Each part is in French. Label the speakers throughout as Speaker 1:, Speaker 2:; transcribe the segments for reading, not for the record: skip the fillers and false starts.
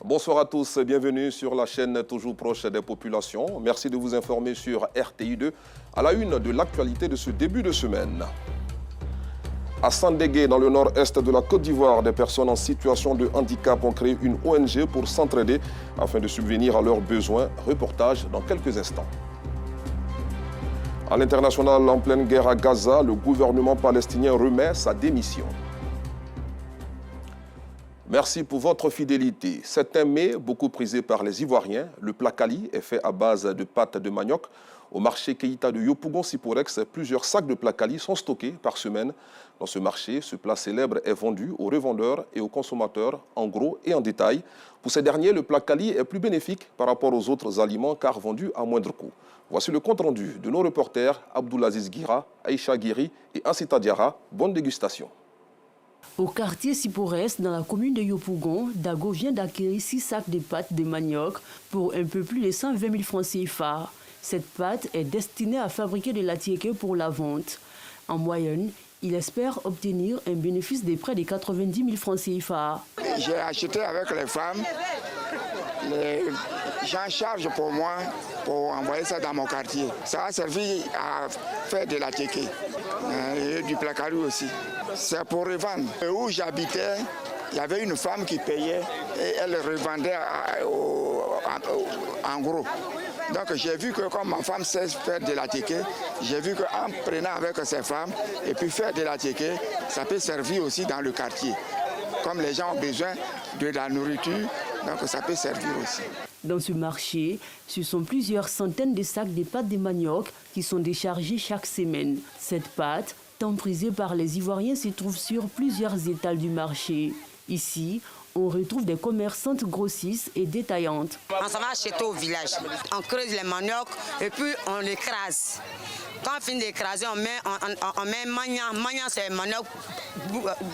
Speaker 1: Bonsoir à tous, bienvenue sur la chaîne toujours proche des populations. Merci de vous informer sur RTI2 à la une de l'actualité de ce début de semaine. À Sandégué, dans le nord-est de la Côte d'Ivoire, des personnes en situation de handicap ont créé une ONG pour s'entraider afin de subvenir à leurs besoins. Reportage dans quelques instants. À l'international, en pleine guerre à Gaza, le gouvernement palestinien remet sa démission. Merci pour votre fidélité. C'est un mets beaucoup prisé par les Ivoiriens. Le placali est fait à base de pâte de manioc. Au marché Keïta de Yopougon-Siporex, plusieurs sacs de placali sont stockés par semaine. Dans ce marché, ce plat célèbre est vendu aux revendeurs et aux consommateurs en gros et en détail. Pour ces derniers, le placali est plus bénéfique par rapport aux autres aliments car vendu à moindre coût. Voici le compte-rendu de nos reporters Abdoulaziz Guira, Aïcha Guiri et Ansita Diarra. Bonne dégustation.
Speaker 2: Au quartier Siporès, dans la commune de Yopougon, Dago vient d'acquérir 6 sacs de pâte de manioc pour un peu plus de 120 000 francs CFA. Cette pâte est destinée à fabriquer de l'atiéké pour la vente. En moyenne, il espère obtenir un bénéfice de près de 90 000 francs CFA.
Speaker 3: J'ai acheté avec les femmes. Les gens chargent pour moi pour envoyer ça dans mon quartier. Ça a servi à faire de l'atiéké et du placali aussi. C'est pour revendre. Où j'habitais, il y avait une femme qui payait et elle revendait en gros. Donc j'ai vu que comme ma femme sait faire de l'atiéké, j'ai vu qu'en prenant avec ces femmes et puis faire de l'atiéké, ça peut servir aussi dans le quartier. Comme les gens ont besoin de la nourriture, donc ça peut servir aussi.
Speaker 2: Dans ce marché, ce sont plusieurs centaines de sacs de pâte de manioc qui sont déchargés chaque semaine. Cette pâte, tant prisée par les Ivoiriens, se trouve sur plusieurs étals du marché. Ici, on retrouve des commerçantes grossistes et détaillantes.
Speaker 4: On s'en va acheter au village, on creuse les maniocs et puis on l'écrase. Quand on finit d'écraser, on met mania. Mania, c'est manioc,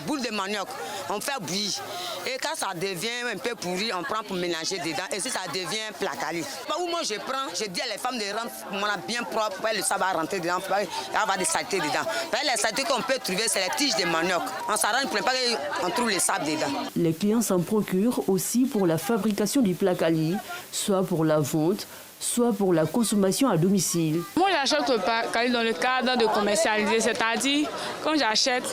Speaker 4: boule de manioc. On fait bouillir. Et quand ça devient un peu pourri, on prend pour mélanger dedans. Et si ça devient placali. Où moi je prends, je dis à les femmes de rendre bien propre, ça va rentrer dedans, il va y avoir des saletés dedans. Les saletés qu'on peut trouver, c'est les tiges de manioc. On s'arrange pour ne pas qu'on trouve les sables dedans.
Speaker 2: Les clients s'en procurent aussi pour la fabrication du placali, soit pour la vente, soit pour la consommation à domicile.
Speaker 5: Moi, j'achète le placali dans le cadre de commercialiser, c'est-à-dire, quand j'achète,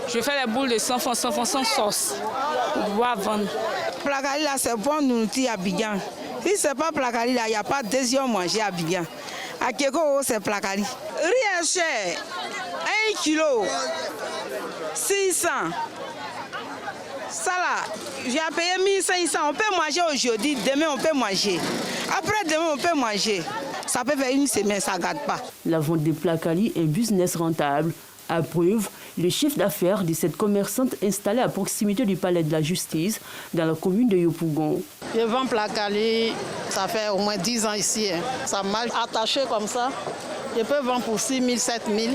Speaker 5: je fais les boules de 100 francs sans sauce pour pouvoir vendre.
Speaker 6: Placali, là, c'est bon nourriture à Abidjan. Si ce n'est pas placali, là, il n'y a pas de deuxième manger à Abidjan. À Keko, c'est placali. Rien cher, 1 kilo, 600. Ça là, j'ai payé 1500, on peut manger aujourd'hui, demain on peut manger. Après demain on peut manger. Ça peut faire une semaine, ça ne gâte pas.
Speaker 2: La vente des placali est un business rentable. À preuve, le chef d'affaires de cette commerçante installée à proximité du palais de la justice dans la commune de Yopougon.
Speaker 7: Je vends placali, ça fait au moins 10 ans ici. Ça mal attaché comme ça. Je peux vendre pour 6 000, 7 000.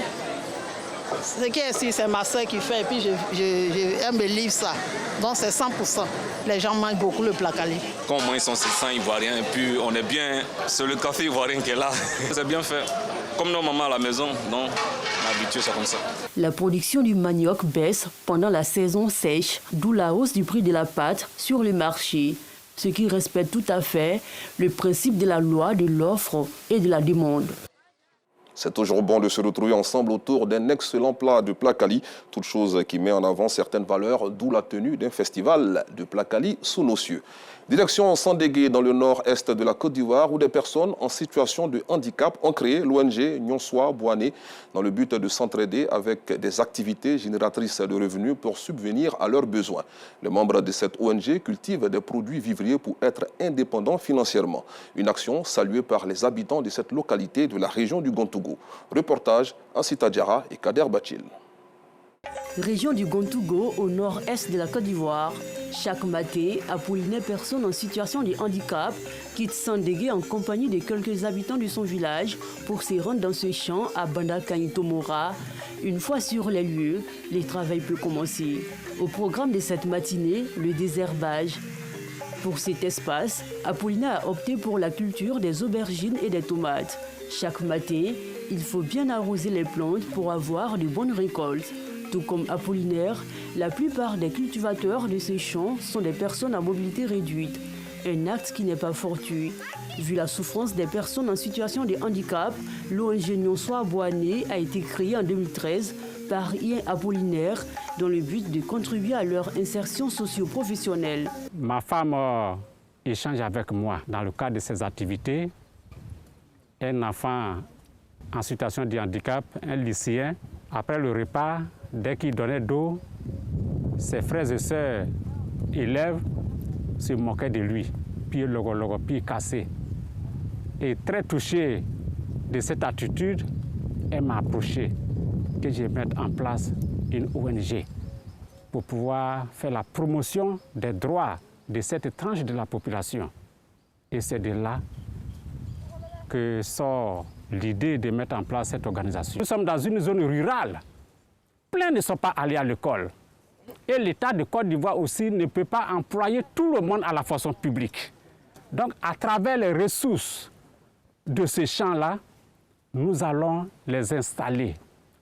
Speaker 7: Ce qui est ici, c'est ma soeur qui fait et puis elle me livre ça. Donc c'est 100%. Les gens mangent beaucoup le placali.
Speaker 8: Quand moi ils sont 600 Ivoiriens et puis on est bien, c'est le café ivoirien qui est là. C'est bien fait. Comme nos mamans à la maison, donc on est habitué, c'est comme ça.
Speaker 2: La production du manioc baisse pendant la saison sèche, d'où la hausse du prix de la pâte sur le marché. Ce qui respecte tout à fait le principe de la loi de l'offre et de la demande.
Speaker 1: C'est toujours bon de se retrouver ensemble autour d'un excellent plat de placali, toute chose qui met en avant certaines valeurs, d'où la tenue d'un festival de placali sous nos cieux. Direction Sandégué, dans le nord-est de la Côte d'Ivoire, où des personnes en situation de handicap ont créé l'ONG Nyonsoi Boané dans le but de s'entraider avec des activités génératrices de revenus pour subvenir à leurs besoins. Les membres de cette ONG cultivent des produits vivriers pour être indépendants financièrement. Une action saluée par les habitants de cette localité de la région du Gontougo. Reportage Ansita Diarra et Kader Bachil.
Speaker 2: Région du Gontougo, au nord-est de la Côte d'Ivoire. Chaque matin, Apollinaire, personne en situation de handicap, quitte Sandégué en compagnie de quelques habitants de son village pour se rendre dans ce champ à Banda Kanitomora. Une fois sur les lieux, le travail peut commencer. Au programme de cette matinée, le désherbage. Pour cet espace, Apollinaire a opté pour la culture des aubergines et des tomates. Chaque matin, il faut bien arroser les plantes pour avoir de bonnes récoltes. Tout comme Apollinaire, la plupart des cultivateurs de ces champs sont des personnes à mobilité réduite. Un acte qui n'est pas fortuit. Vu la souffrance des personnes en situation de handicap, l'ONG Nyonso Boané a été créée en 2013 par Ian Apollinaire dans le but de contribuer à leur insertion socio-professionnelle.
Speaker 9: Ma femme échange avec moi dans le cadre de ses activités. Un enfant en situation de handicap, un lycéen, après le repas, dès qu'il donnait d'eau, ses frères et sœurs élèves se moquaient de lui, puis logo, puis cassé. Et très touché de cette attitude, elle m'a approché que je mette en place une ONG pour pouvoir faire la promotion des droits de cette tranche de la population. Et c'est de là que sort l'idée de mettre en place cette organisation. Nous sommes dans une zone rurale. Plein ne sont pas allés à l'école. Et l'État de Côte d'Ivoire aussi ne peut pas employer tout le monde à la fonction publique. Donc, à travers les ressources de ces champs-là, nous allons les installer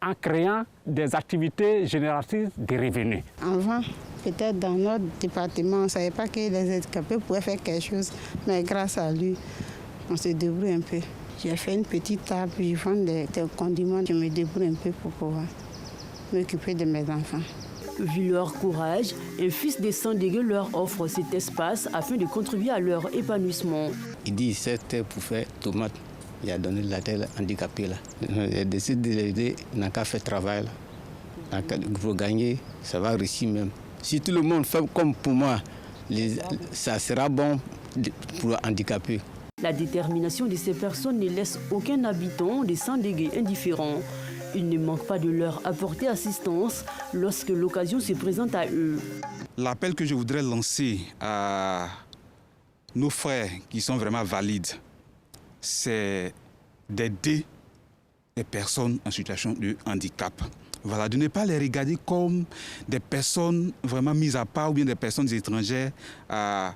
Speaker 9: en créant des activités génératrices de revenus.
Speaker 7: Avant, peut-être dans notre département, on ne savait pas que les handicapés pouvaient faire quelque chose, mais grâce à lui, on se débrouille un peu. J'ai fait une petite table, je vends des condiments, je me débrouille un peu pour pouvoir m'occuper de mes enfants.
Speaker 2: Vu leur courage, un fils de Sandégué leur offre cet espace afin de contribuer à leur épanouissement.
Speaker 10: Il dit cette terre pour faire tomate. Il a donné la terre handicapée là. Il a décidé de l'aider, il n'a qu'à faire travail là. Pour gagner, ça va réussir même. Si tout le monde fait comme pour moi, ça sera bon pour les handicapés.
Speaker 2: La détermination de ces personnes ne laisse aucun habitant de Sandégué indifférent. Il ne manque pas de leur apporter assistance lorsque l'occasion se présente à eux.
Speaker 11: L'appel que je voudrais lancer à nos frères qui sont vraiment valides, c'est d'aider les personnes en situation de handicap. Voilà, de ne pas les regarder comme des personnes vraiment mises à part ou bien des personnes étrangères à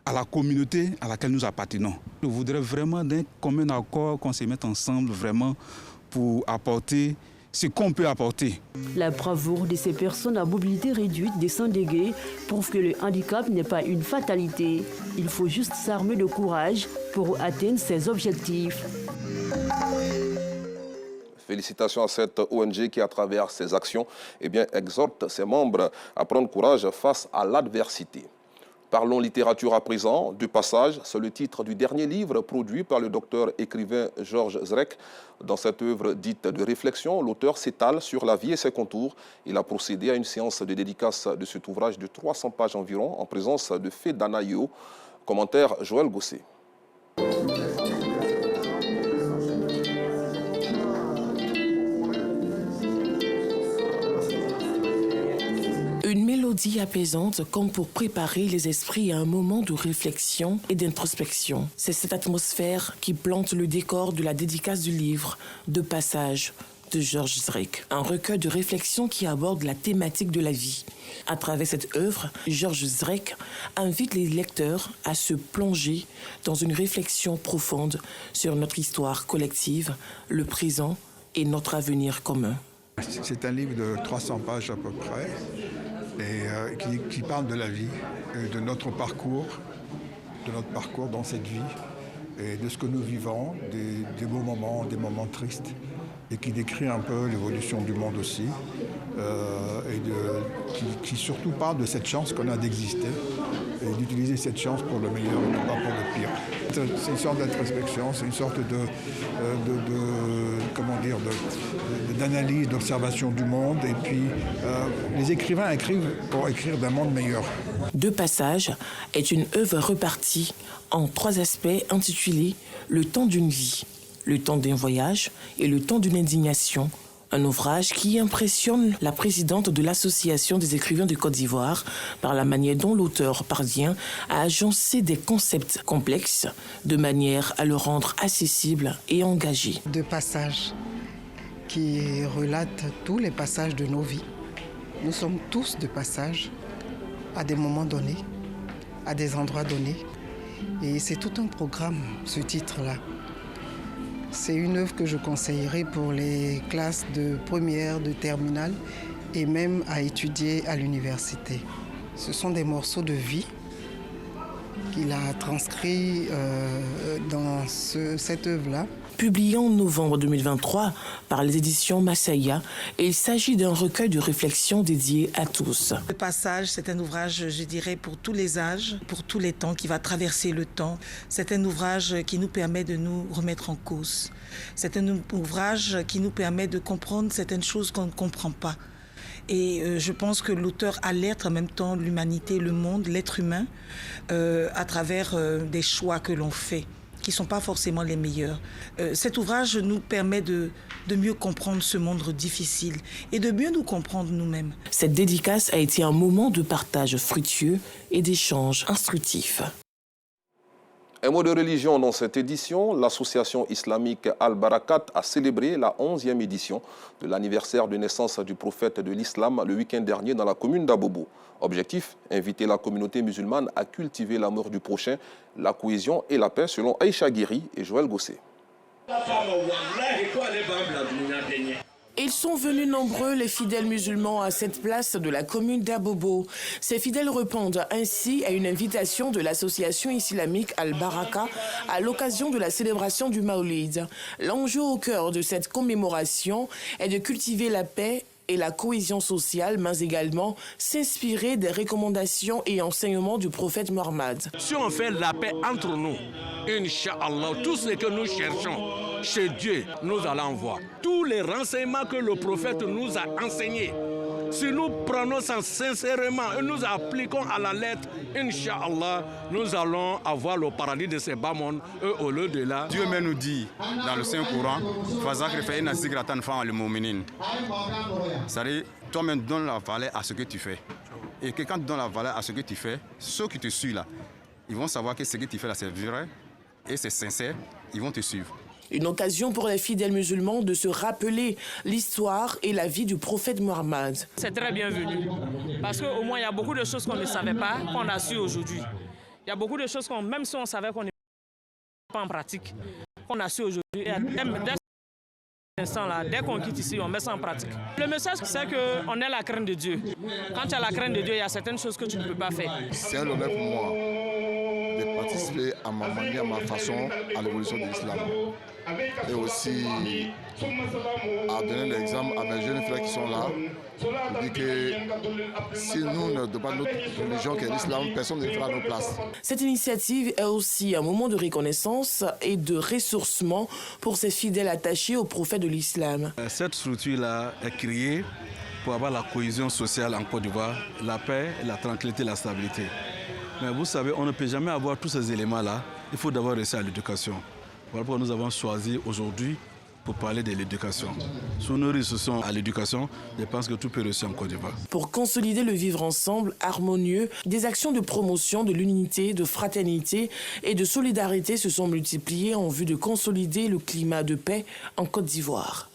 Speaker 11: la communauté à laquelle nous appartenons. Je voudrais vraiment d'un commun accord qu'on se mette ensemble vraiment pour apporter ce qu'on peut apporter.
Speaker 2: La bravoure de ces personnes à mobilité réduite des Sandégué prouve que le handicap n'est pas une fatalité. Il faut juste s'armer de courage pour atteindre ses objectifs.
Speaker 1: Félicitations à cette ONG qui, à travers ses actions, exhorte ses membres à prendre courage face à l'adversité. Parlons littérature à présent. De passage, c'est le titre du dernier livre produit par le docteur écrivain Georges Zrek. Dans cette œuvre dite de réflexion, l'auteur s'étale sur la vie et ses contours. Il a procédé à une séance de dédicace de cet ouvrage de 300 pages environ en présence de Fedana Yo. Commentaire Joël Gosset.
Speaker 12: Une mélodie apaisante comme pour préparer les esprits à un moment de réflexion et d'introspection. C'est cette atmosphère qui plante le décor de la dédicace du livre De passage de Georges Zrek, un recueil de réflexions qui aborde la thématique de la vie. À travers cette œuvre, Georges Zrek invite les lecteurs à se plonger dans une réflexion profonde sur notre histoire collective, le présent et notre avenir commun.
Speaker 13: C'est un livre de 300 pages à peu près et qui parle de la vie, de notre parcours dans cette vie et de ce que nous vivons, des beaux moments, des moments tristes et qui décrit un peu l'évolution du monde aussi qui surtout parle de cette chance qu'on a d'exister et d'utiliser cette chance pour le meilleur et pas pour le pire. C'est une sorte d'introspection, c'est une sorte d'analyse, d'observation du monde et puis les écrivains écrivent pour écrire d'un monde meilleur.
Speaker 12: De passage est une œuvre repartie en 3 aspects intitulés « Le temps d'une vie », le temps d'un voyage et le temps d'une indignation. Un ouvrage qui impressionne la présidente de l'Association des écrivains de Côte d'Ivoire par la manière dont l'auteur parvient à agencer des concepts complexes de manière à le rendre accessible et engagé.
Speaker 14: De passage qui relate tous les passages de nos vies. Nous sommes tous de passage à des moments donnés, à des endroits donnés. Et c'est tout un programme, ce titre-là. C'est une œuvre que je conseillerais pour les classes de première, de terminale et même à étudier à l'université. Ce sont des morceaux de vie qu'il a transcrits dans cette œuvre-là.
Speaker 12: Publié en novembre 2023 par les éditions Massaïa, il s'agit d'un recueil de réflexions dédié à tous.
Speaker 15: Le passage, c'est un ouvrage, je dirais, pour tous les âges, pour tous les temps, qui va traverser le temps. C'est un ouvrage qui nous permet de nous remettre en cause. C'est un ouvrage qui nous permet de comprendre certaines choses qu'on ne comprend pas. Et je pense que l'auteur alerte en même temps l'humanité, le monde, l'être humain, à travers des choix que l'on fait, qui ne sont pas forcément les meilleurs. Cet ouvrage nous permet de mieux comprendre ce monde difficile et de mieux nous comprendre nous-mêmes.
Speaker 12: Cette dédicace a été un moment de partage fructueux et d'échanges instructifs.
Speaker 1: Un mot de religion dans cette édition, l'association islamique Al-Barakat a célébré la 11e édition de l'anniversaire de naissance du prophète de l'islam le week-end dernier dans la commune d'Abobo. Objectif, inviter la communauté musulmane à cultiver l'amour du prochain, la cohésion et la paix selon Aïcha Guiri et Joël Gossé.
Speaker 12: Ils sont venus nombreux, les fidèles musulmans, à cette place de la commune d'Abobo. Ces fidèles répondent ainsi à une invitation de l'association islamique Al-Baraka à l'occasion de la célébration du Maolid. L'enjeu au cœur de cette commémoration est de cultiver la paix et la cohésion sociale, mais également s'inspirer des recommandations et enseignements du prophète Mohammed.
Speaker 16: Si on fait la paix entre nous, Inch'Allah, tout ce que nous cherchons chez Dieu, nous allons voir. Tous les renseignements que le prophète nous a enseignés, si nous prenons ça sincèrement et nous appliquons à la lettre, Inch'Allah, nous allons avoir le paradis de ces bas mondes et au lieu de là.
Speaker 17: Dieu même nous dit dans le Saint-Coran, c'est-à-dire, toi-même donne la valeur à ce que tu fais. Et que quand tu donnes la valeur à ce que tu fais, ceux qui te suivent là, ils vont savoir que ce que tu fais là, c'est vrai et c'est sincère, ils vont te suivre.
Speaker 12: Une occasion pour les fidèles musulmans de se rappeler l'histoire et la vie du prophète Mohammed.
Speaker 18: C'est très bienvenu, parce qu'au moins il y a beaucoup de choses qu'on ne savait pas, qu'on a su aujourd'hui. Il y a beaucoup de choses qu'on, même si on savait qu'on n'est pas en pratique, qu'on a su aujourd'hui. Dès qu'on quitte ici, on met ça en pratique. Le message, c'est qu'on ait la crainte de Dieu. Quand tu as la crainte de Dieu, il y a certaines choses que tu ne peux pas faire.
Speaker 19: C'est un honneur pour moi de participer à ma manière, à ma façon, à l'évolution de l'islam. Et aussi à donner l'exemple à mes jeunes frères qui sont là. Je dis que si nous ne donnons pas notre religion qui est l'islam, personne ne fera notre place.
Speaker 12: Cette initiative est aussi un moment de reconnaissance et de ressourcement pour ces fidèles attachés au prophète de l'islam.
Speaker 16: Cette structure-là est créée pour avoir la cohésion sociale en Côte d'Ivoire, la paix, la tranquillité, la stabilité. Mais vous savez, on ne peut jamais avoir tous ces éléments-là. Il faut d'abord rester à l'éducation. Voilà pourquoi nous avons choisi aujourd'hui pour parler de l'éducation. Si nos ressources sont à l'éducation, je pense que tout peut réussir en Côte d'Ivoire.
Speaker 12: Pour consolider le vivre ensemble harmonieux, des actions de promotion de l'unité, de fraternité et de solidarité se sont multipliées en vue de consolider le climat de paix en Côte d'Ivoire.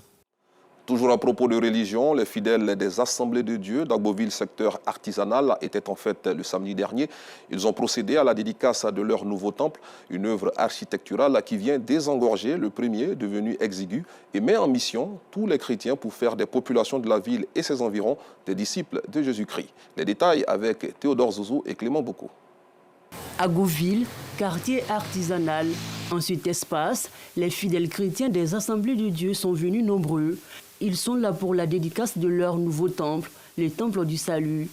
Speaker 1: Toujours à propos de religion, les fidèles des Assemblées de Dieu d'Agboville, secteur artisanal, étaient en fête le samedi dernier. Ils ont procédé à la dédicace de leur nouveau temple, une œuvre architecturale qui vient désengorger le premier devenu exigu et met en mission tous les chrétiens pour faire des populations de la ville et ses environs des disciples de Jésus-Christ. Les détails avec Théodore Zouzou et Clément Boko.
Speaker 2: Agoville, quartier artisanal. Ensuite, espace, les fidèles chrétiens des Assemblées de Dieu sont venus nombreux. Ils sont là pour la dédicace de leur nouveau temple, le Temple du Salut.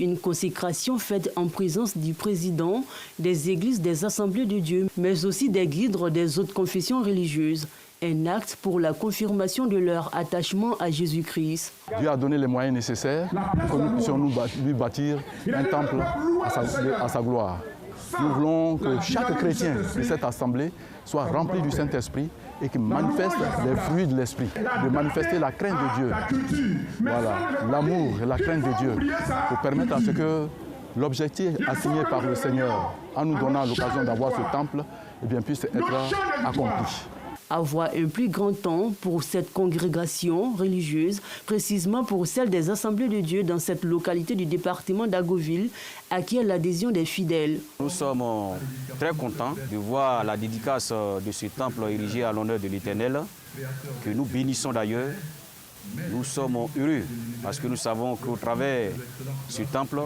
Speaker 2: Une consécration faite en présence du président des églises des Assemblées de Dieu, mais aussi des guides des autres confessions religieuses. Un acte pour la confirmation de leur attachement à Jésus-Christ.
Speaker 20: Dieu a donné les moyens nécessaires pour que nous puissions lui bâtir un temple à sa gloire. Nous voulons que chaque chrétien de cette assemblée soit rempli du Saint-Esprit et qu'il manifeste les fruits de l'Esprit, de manifester la crainte de Dieu. Voilà, l'amour et la crainte de Dieu, pour permettre à ce que l'objectif assigné par le Seigneur, en nous donnant l'occasion d'avoir ce temple, eh bien, puisse être accompli.
Speaker 2: Avoir un plus grand temps pour cette congrégation religieuse, précisément pour celle des Assemblées de Dieu dans cette localité du département d'Agoville, acquiert l'adhésion des fidèles.
Speaker 21: Nous sommes très contents de voir la dédicace de ce temple érigé à l'honneur de l'Éternel, que nous bénissons d'ailleurs, nous sommes heureux parce que nous savons qu'au travers de ce temple,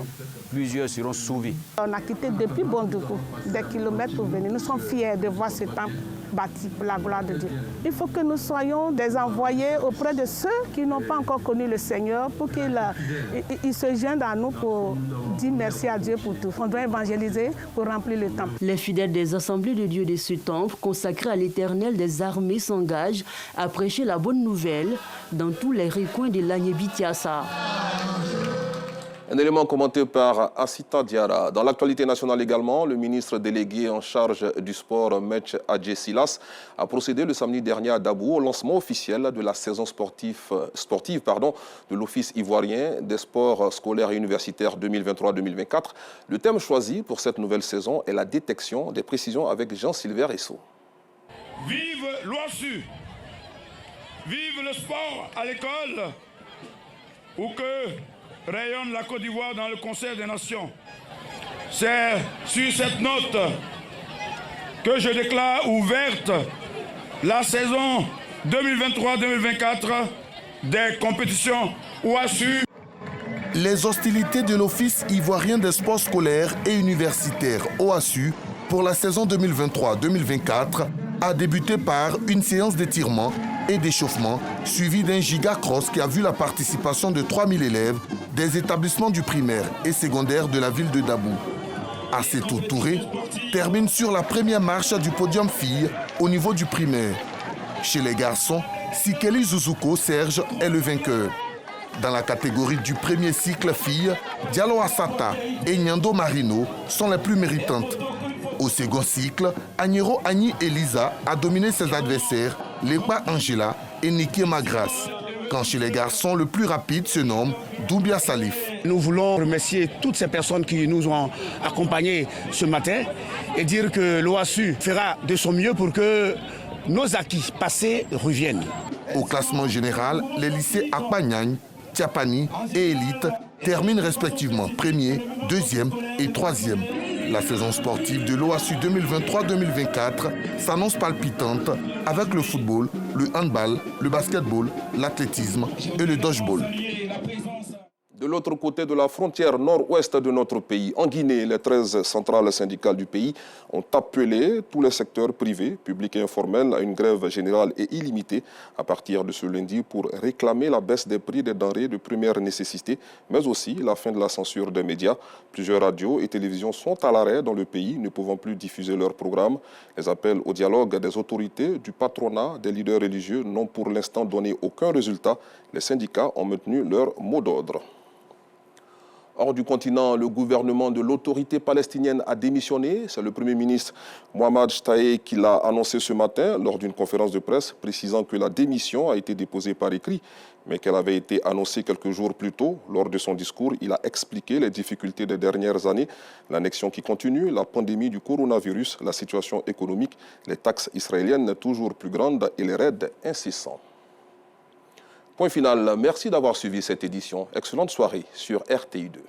Speaker 21: plusieurs seront sauvés.
Speaker 3: On a quitté depuis Bondoukou, des kilomètres pour venir. Nous sommes fiers de voir ce temple bâti pour la gloire de Dieu. Il faut que nous soyons des envoyés auprès de ceux qui n'ont pas encore connu le Seigneur pour qu'ils se joignent à nous pour dire merci à Dieu pour tout. On doit évangéliser pour remplir le temple.
Speaker 2: Les fidèles des assemblées de Dieu de ce temple consacrés à l'Éternel des armées s'engagent à prêcher la bonne nouvelle dans tous les recoins de l'Agnébitiassa.
Speaker 1: Un élément commenté par Assita Diara. Dans l'actualité nationale également, le ministre délégué en charge du sport, Metch Adje Silas, a procédé le samedi dernier à Dabou au lancement officiel de la saison sportive de l'Office ivoirien des sports scolaires et universitaires 2023-2024. Le thème choisi pour cette nouvelle saison est la détection des précisions avec Jean-Sylvain Esso.
Speaker 22: Vive l'OASU! Vive le sport à l'école! Ou que rayonne la Côte d'Ivoire dans le Conseil des Nations. C'est sur cette note que je déclare ouverte la saison 2023-2024 des compétitions OASU.
Speaker 23: Les hostilités de l'Office ivoirien des sports scolaires et universitaires OASU pour la saison 2023-2024 a débuté par une séance d'étirement et d'échauffement suivie d'un gigacross qui a vu la participation de 3000 élèves des établissements du primaire et secondaire de la ville de Dabou. Assetou Touré termine sur la première marche du podium filles au niveau du primaire. Chez les garçons, Sikeli Zuzuko Serge est le vainqueur. Dans la catégorie du premier cycle filles, Diallo Asata et Nyando Marino sont les plus méritantes. Au second cycle, Agnero Agni Elisa a dominé ses adversaires, Lepa Angela et Niki Magras. Quand chez les garçons, le plus rapide se nomme Doubia Salif.
Speaker 24: Nous voulons remercier toutes ces personnes qui nous ont accompagnés ce matin et dire que l'OASU fera de son mieux pour que nos acquis passés reviennent.
Speaker 23: Au classement général, les lycées Akpagnagne, Tiapani et Élite terminent respectivement premier, deuxième et troisième. La saison sportive de l'OASU 2023-2024 s'annonce palpitante avec le football, le handball, le basketball, l'athlétisme et le dodgeball.
Speaker 1: De l'autre côté de la frontière nord-ouest de notre pays, en Guinée, les 13 centrales syndicales du pays ont appelé tous les secteurs privés, publics et informels à une grève générale et illimitée à partir de ce lundi pour réclamer la baisse des prix des denrées de première nécessité, mais aussi la fin de la censure des médias. Plusieurs radios et télévisions sont à l'arrêt dans le pays, ne pouvant plus diffuser leurs programmes. Les appels au dialogue des autorités, du patronat, des leaders religieux n'ont pour l'instant donné aucun résultat. Les syndicats ont maintenu leur mot d'ordre. Hors du continent, le gouvernement de l'autorité palestinienne a démissionné. C'est le Premier ministre Mohamed Shtayyeh qui l'a annoncé ce matin lors d'une conférence de presse, précisant que la démission a été déposée par écrit, mais qu'elle avait été annoncée quelques jours plus tôt. Lors de son discours, il a expliqué les difficultés des dernières années, l'annexion qui continue, la pandémie du coronavirus, la situation économique, les taxes israéliennes toujours plus grandes et les raids incessants. Point final, merci d'avoir suivi cette édition. Excellente soirée sur RTI2.